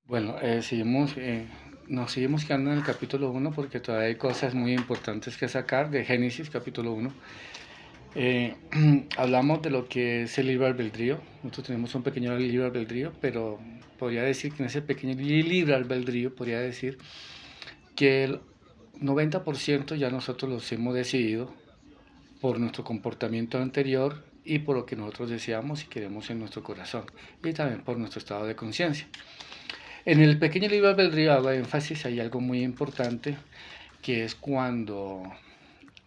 Bueno, nos seguimos quedando en el capítulo uno porque todavía hay cosas muy importantes que sacar de Génesis capítulo uno. Hablamos de lo que es el libre albedrío. Nosotros tenemos un pequeño libre albedrío, pero podría decir que en ese pequeño libre albedrío, podría decir que el 90% ya nosotros los hemos decidido por nuestro comportamiento anterior y por lo que nosotros deseamos y queremos en nuestro corazón, y también por nuestro estado de conciencia. En el pequeño libro albedrío hago énfasis, hay algo muy importante, que es cuando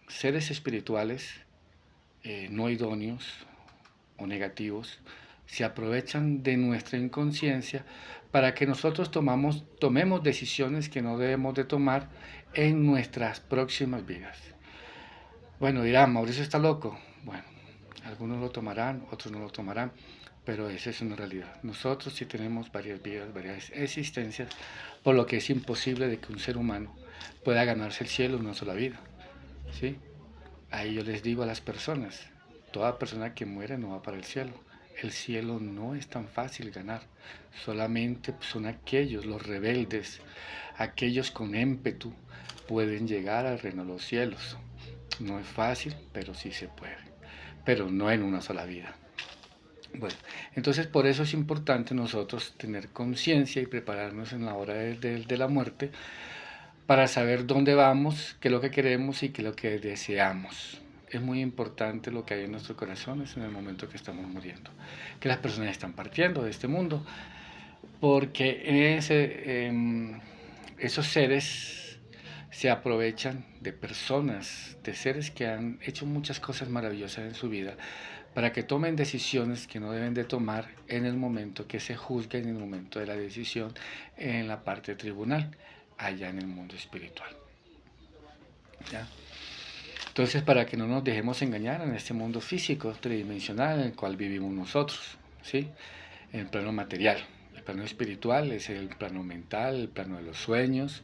seres espirituales no idóneos o negativos se aprovechan de nuestra inconsciencia para que nosotros tomemos decisiones que no debemos de tomar en nuestras próximas vidas. Bueno, dirán, Mauricio está loco. Bueno, algunos lo tomarán, otros no lo tomarán, pero esa es una realidad. Nosotros sí tenemos varias vidas, varias existencias, por lo que es imposible de que un ser humano pueda ganarse el cielo en una sola vida. ¿Sí? Ahí yo les digo a las personas, toda persona que muere no va para el cielo. El cielo no es tan fácil ganar, solamente son aquellos, los rebeldes, aquellos con ímpetu, pueden llegar al reino de los cielos. No es fácil, pero sí se puede, pero no en una sola vida. Bueno, entonces por eso es importante nosotros tener conciencia y prepararnos en la hora de la muerte para saber dónde vamos, qué es lo que queremos y qué es lo que deseamos. Es muy importante lo que hay en nuestros corazones en el momento que estamos muriendo, que las personas están partiendo de este mundo, porque esos seres se aprovechan de personas, de seres que han hecho muchas cosas maravillosas en su vida, para que tomen decisiones que no deben de tomar en el momento que se juzguen, en el momento de la decisión, en la parte tribunal, allá en el mundo espiritual. ¿Ya? Entonces, para que no nos dejemos engañar en este mundo físico, tridimensional, en el cual vivimos nosotros, ¿sí? En el plano material. El plano espiritual es el plano mental, el plano de los sueños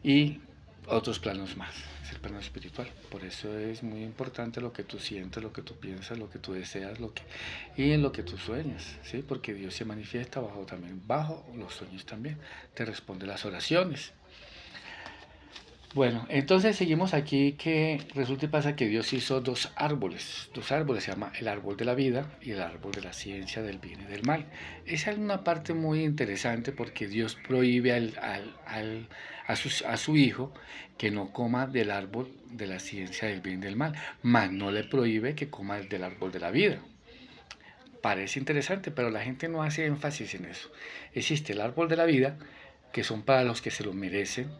y otros planos más. Es el plano espiritual. Por eso es muy importante lo que tú sientes, lo que tú piensas, lo que tú deseas, y en lo que tú sueñas, ¿sí? Porque Dios se manifiesta bajo los sueños también. Te responde las oraciones. Bueno, entonces seguimos aquí que resulta y pasa que Dios hizo dos árboles, se llama el árbol de la vida y el árbol de la ciencia del bien y del mal. Esa es una parte muy interesante porque Dios prohíbe a su hijo que no coma del árbol de la ciencia del bien y del mal, mas no le prohíbe que coma del árbol de la vida. Parece interesante, pero la gente no hace énfasis en eso. Existe el árbol de la vida, que son para los que se lo merecen,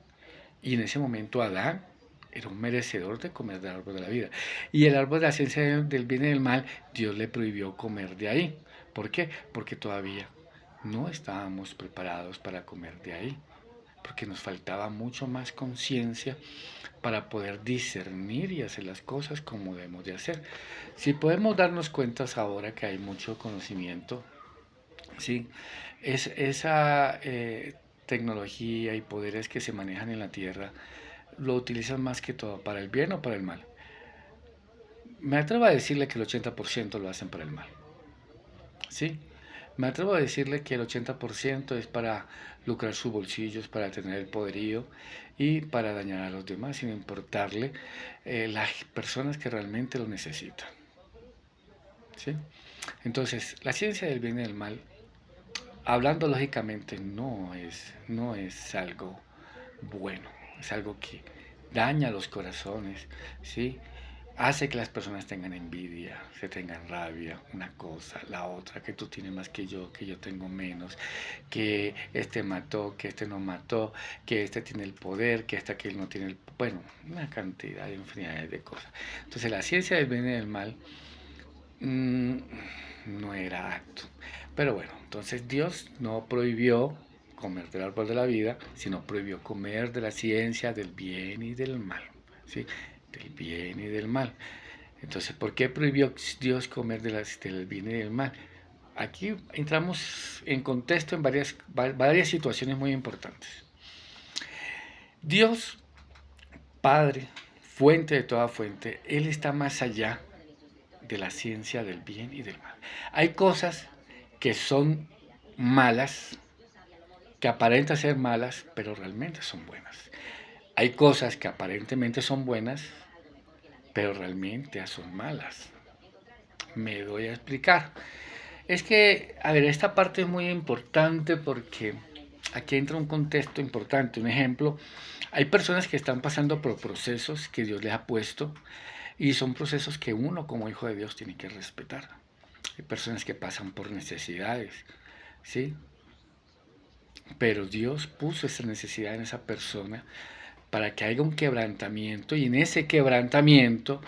y en ese momento Adán era un merecedor de comer del árbol de la vida. Y el árbol de la ciencia del bien y del mal, Dios le prohibió comer de ahí. ¿Por qué? Porque todavía no estábamos preparados para comer de ahí. Porque nos faltaba mucho más conciencia para poder discernir y hacer las cosas como debemos de hacer. Si podemos darnos cuenta ahora que hay mucho conocimiento, ¿sí? Esa tecnología y poderes que se manejan en la Tierra lo utilizan más que todo para el bien o para el mal. Me atrevo a decirle que el 80% lo hacen para el mal. ¿Sí? Me atrevo a decirle que el 80% es para lucrar sus bolsillos, para tener el poderío y para dañar a los demás sin importarle las personas que realmente lo necesitan. ¿Sí? Entonces, la ciencia del bien y del mal, hablando lógicamente, no es algo bueno, es algo que daña los corazones, ¿sí? Hace que las personas tengan envidia, se tengan rabia, una cosa, la otra, que tú tienes más que yo tengo menos, que este mató, que este no mató, que este tiene el poder, que este aquel no tiene el... Bueno, una cantidad de infinidades de cosas. Entonces la ciencia del bien y del mal mmm, no era acto. Pero bueno, entonces Dios no prohibió comer del árbol de la vida, sino prohibió comer de la ciencia del bien y del mal. ¿Sí? Del bien y del mal. Entonces, ¿por qué prohibió Dios comer del bien y del mal? Aquí entramos en contexto en varias situaciones muy importantes. Dios, Padre, fuente de toda fuente, Él está más allá de la ciencia del bien y del mal. Hay cosas que son malas, que aparentan ser malas, pero realmente son buenas. Hay cosas que aparentemente son buenas, pero realmente son malas. Me doy a explicar. Es que, a ver, esta parte es muy importante porque aquí entra un contexto importante. Un ejemplo, hay personas que están pasando por procesos que Dios les ha puesto y son procesos que uno como hijo de Dios tiene que respetar. Hay personas que pasan por necesidades, ¿sí? Pero Dios puso esa necesidad en esa persona para que haya un quebrantamiento y en ese quebrantamiento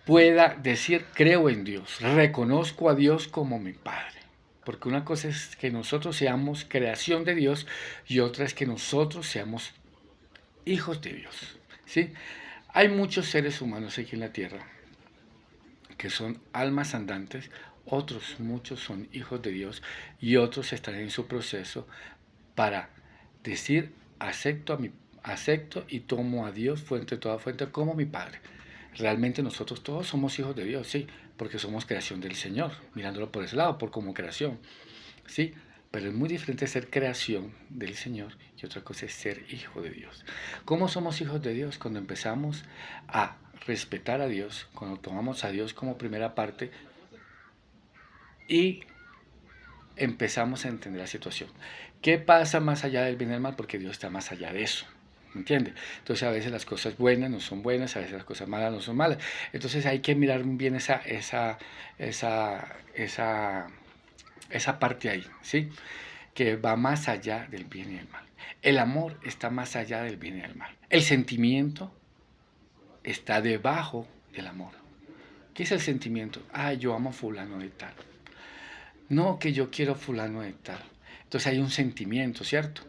pueda decir, creo en Dios, reconozco a Dios como mi Padre. Porque una cosa es que nosotros seamos creación de Dios y otra es que nosotros seamos hijos de Dios. ¿Sí? Hay muchos seres humanos aquí en la tierra que son almas andantes, otros muchos son hijos de Dios y otros están en su proceso para decir acepto y tomo a Dios, fuente de toda fuente, como mi Padre. Realmente nosotros todos somos hijos de Dios, sí, porque somos creación del Señor, mirándolo por ese lado, por como creación, sí, pero es muy diferente ser creación del Señor y otra cosa es ser hijo de Dios. ¿Cómo somos hijos de Dios? Cuando empezamos a respetar a Dios, cuando tomamos a Dios como primera parte y empezamos a entender la situación. ¿Qué pasa más allá del bien y del mal? Porque Dios está más allá de eso. ¿Entiende? Entonces a veces las cosas buenas no son buenas, a veces las cosas malas no son malas. Entonces hay que mirar bien esa parte ahí, ¿sí? Que va más allá del bien y del mal. El amor está más allá del bien y del mal. El sentimiento está debajo del amor. ¿Qué es el sentimiento? Ah, yo amo a fulano de tal. No, que yo quiero fulano de tal. Entonces hay un sentimiento, ¿cierto?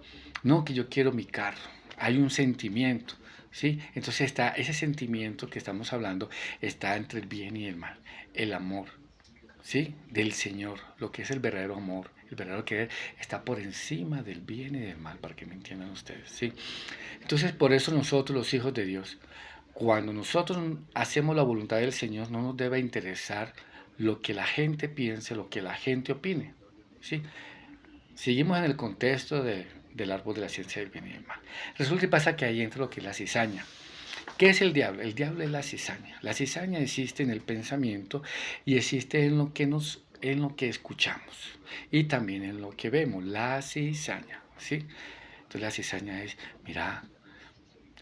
No, que yo quiero mi carro. Hay un sentimiento, ¿sí? Entonces está ese sentimiento que estamos hablando, está entre el bien y el mal. El amor, ¿sí? Del Señor, lo que es el verdadero amor, el verdadero querer, está por encima del bien y del mal, para que me entiendan ustedes, ¿sí? Entonces por eso nosotros, los hijos de Dios, cuando nosotros hacemos la voluntad del Señor, no nos debe interesar lo que la gente piense, lo que la gente opine. ¿Sí? Seguimos en el contexto del árbol de la ciencia del bien y del mal. Resulta y pasa que ahí entra lo que es la cizaña. ¿Qué es el diablo? El diablo es la cizaña. La cizaña existe en el pensamiento y existe en lo que escuchamos y también en lo que vemos. La cizaña, ¿sí? Entonces la cizaña es, mira,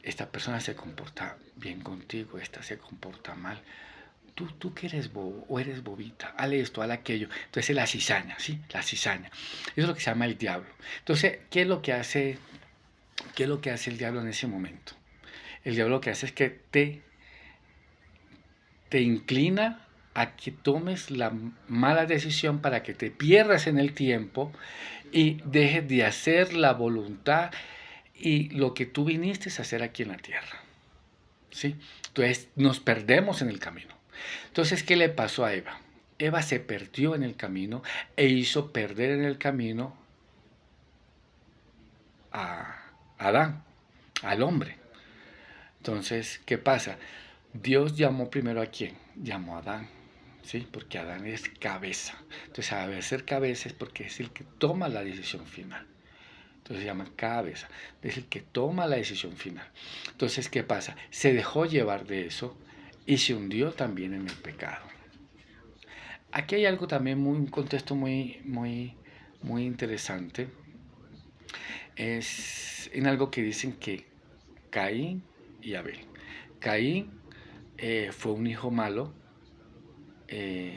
esta persona se comporta bien contigo, esta se comporta mal. Tú que eres bobo o eres bobita, hale esto, hale aquello. Entonces es la cizaña, ¿sí? La cizaña. Eso es lo que se llama el diablo. Entonces, qué es lo que hace el diablo en ese momento? El diablo lo que hace es que te inclina a que tomes la mala decisión para que te pierdas en el tiempo y dejes de hacer la voluntad y lo que tú viniste a hacer aquí en la tierra. ¿Sí? Entonces nos perdemos en el camino. Entonces, ¿qué le pasó a Eva? Eva se perdió en el camino e hizo perder en el camino a Adán, al hombre. Entonces, ¿qué pasa? Dios llamó primero a quién? Llamó a Adán, ¿sí? Porque Adán es cabeza. Entonces, a ser cabeza es porque es el que toma la decisión final. Entonces se llama cabeza. Es el que toma la decisión final. Entonces, ¿qué pasa? Se dejó llevar de eso y se hundió también en el pecado. Aquí hay algo también, un contexto muy interesante. Es en algo que dicen que Caín y Abel. Caín fue un hijo malo,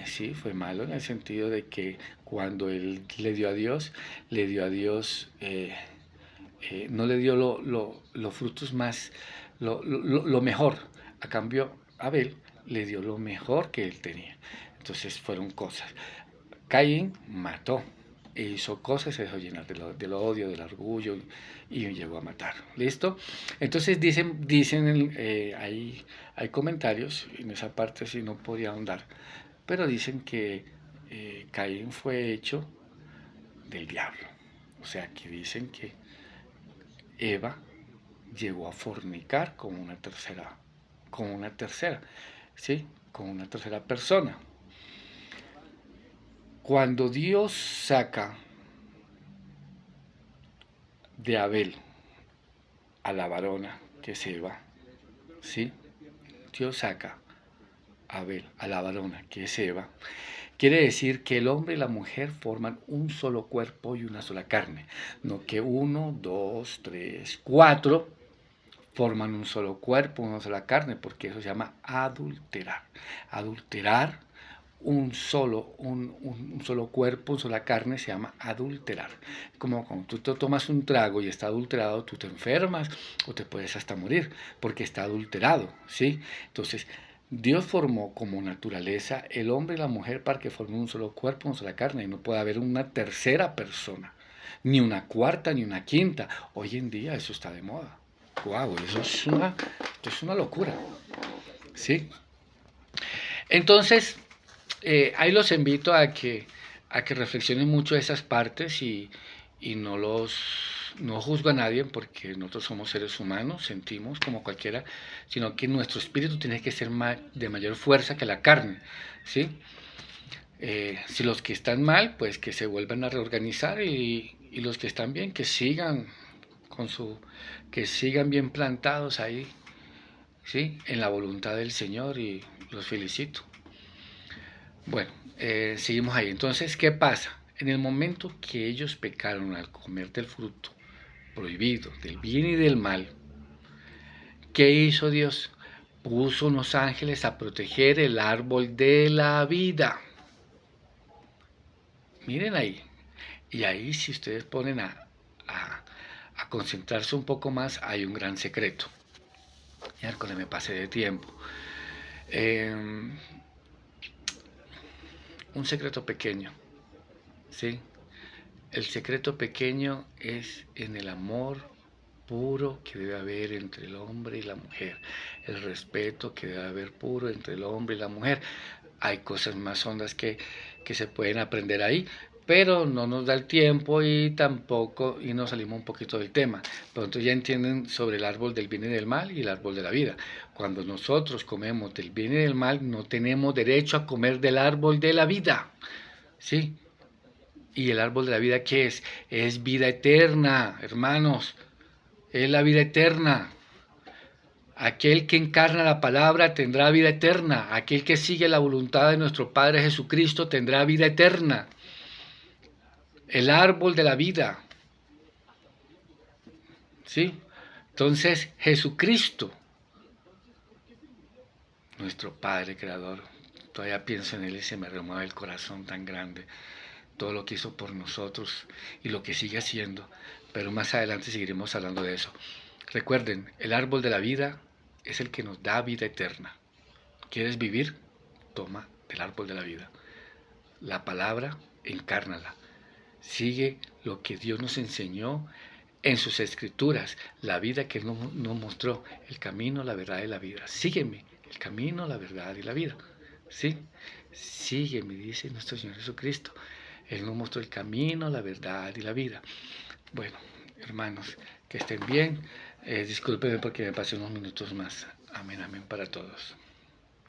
sí, fue malo en el sentido de que cuando él le dio a Dios, no le dio los frutos más, lo mejor. A cambio, Abel le dio lo mejor que él tenía. Entonces fueron cosas. Caín mató, e hizo cosas, se dejó llenar del odio, del orgullo y llegó a matar. ¿Listo? Entonces dicen hay comentarios, en esa parte sí no podía ahondar, pero dicen que Caín fue hecho del diablo. O sea, que dicen que Eva llegó a fornicar con una tercera, ¿sí? Con una tercera persona. Cuando Dios saca de Abel a la varona que es Eva, ¿sí? Dios saca a Abel a la varona que es Eva. Quiere decir que el hombre y la mujer forman un solo cuerpo y una sola carne, no que uno, dos, tres, cuatro forman un solo cuerpo, una sola carne, porque eso se llama adulterar. Adulterar un solo cuerpo, una sola carne, se llama adulterar. Como cuando tú te tomas un trago y está adulterado, tú te enfermas o te puedes hasta morir, porque está adulterado, ¿sí? Entonces, Dios formó como naturaleza el hombre y la mujer para que formen un solo cuerpo, una sola carne, y no puede haber una tercera persona, ni una cuarta, ni una quinta. Hoy en día eso está de moda. Wow, eso es una locura, ¿sí? Entonces, ahí los invito a que reflexionen mucho esas partes y no juzgo a nadie porque nosotros somos seres humanos, sentimos como cualquiera, sino que nuestro espíritu tiene que ser de mayor fuerza que la carne, ¿sí? Si los que están mal, pues que se vuelvan a reorganizar y los que están bien, que sigan que sigan bien plantados ahí, ¿sí? En la voluntad del Señor y los felicito. Bueno, seguimos ahí. Entonces, ¿qué pasa? En el momento que ellos pecaron al comer del fruto prohibido, del bien y del mal, ¿qué hizo Dios? Puso unos ángeles a proteger el árbol de la vida. Miren ahí. Y ahí si ustedes ponen a concentrarse un poco más, hay un gran secreto. Miércoles me pasé de tiempo. Un secreto pequeño, ¿sí? El secreto pequeño es en el amor puro que debe haber entre el hombre y la mujer, el respeto que debe haber puro entre el hombre y la mujer. Hay cosas más hondas que se pueden aprender ahí, pero no nos da el tiempo y tampoco, y nos salimos un poquito del tema. Pronto ya entienden sobre el árbol del bien y del mal y el árbol de la vida. Cuando nosotros comemos del bien y del mal, no tenemos derecho a comer del árbol de la vida, ¿sí? ¿Y el árbol de la vida qué es? Es vida eterna, hermanos. Es la vida eterna. Aquel que encarna la palabra tendrá vida eterna. Aquel que sigue la voluntad de nuestro Padre Jesucristo tendrá vida eterna. El árbol de la vida. ¿Sí? Entonces, Jesucristo, nuestro Padre Creador, todavía pienso en Él y se me remueve el corazón tan grande. Todo lo que hizo por nosotros y lo que sigue haciendo. Pero más adelante seguiremos hablando de eso. Recuerden, el árbol de la vida es el que nos da vida eterna. ¿Quieres vivir? Toma del árbol de la vida. La palabra, encárnala. Sigue lo que Dios nos enseñó en sus escrituras, la vida que nos mostró, el camino, la verdad y la vida. Sígueme, el camino, la verdad y la vida. ¿Sí? Sígueme, dice nuestro Señor Jesucristo. Él nos mostró el camino, la verdad y la vida. Bueno, hermanos, que estén bien. Discúlpenme porque me pasé unos minutos más. Amén, amén para todos.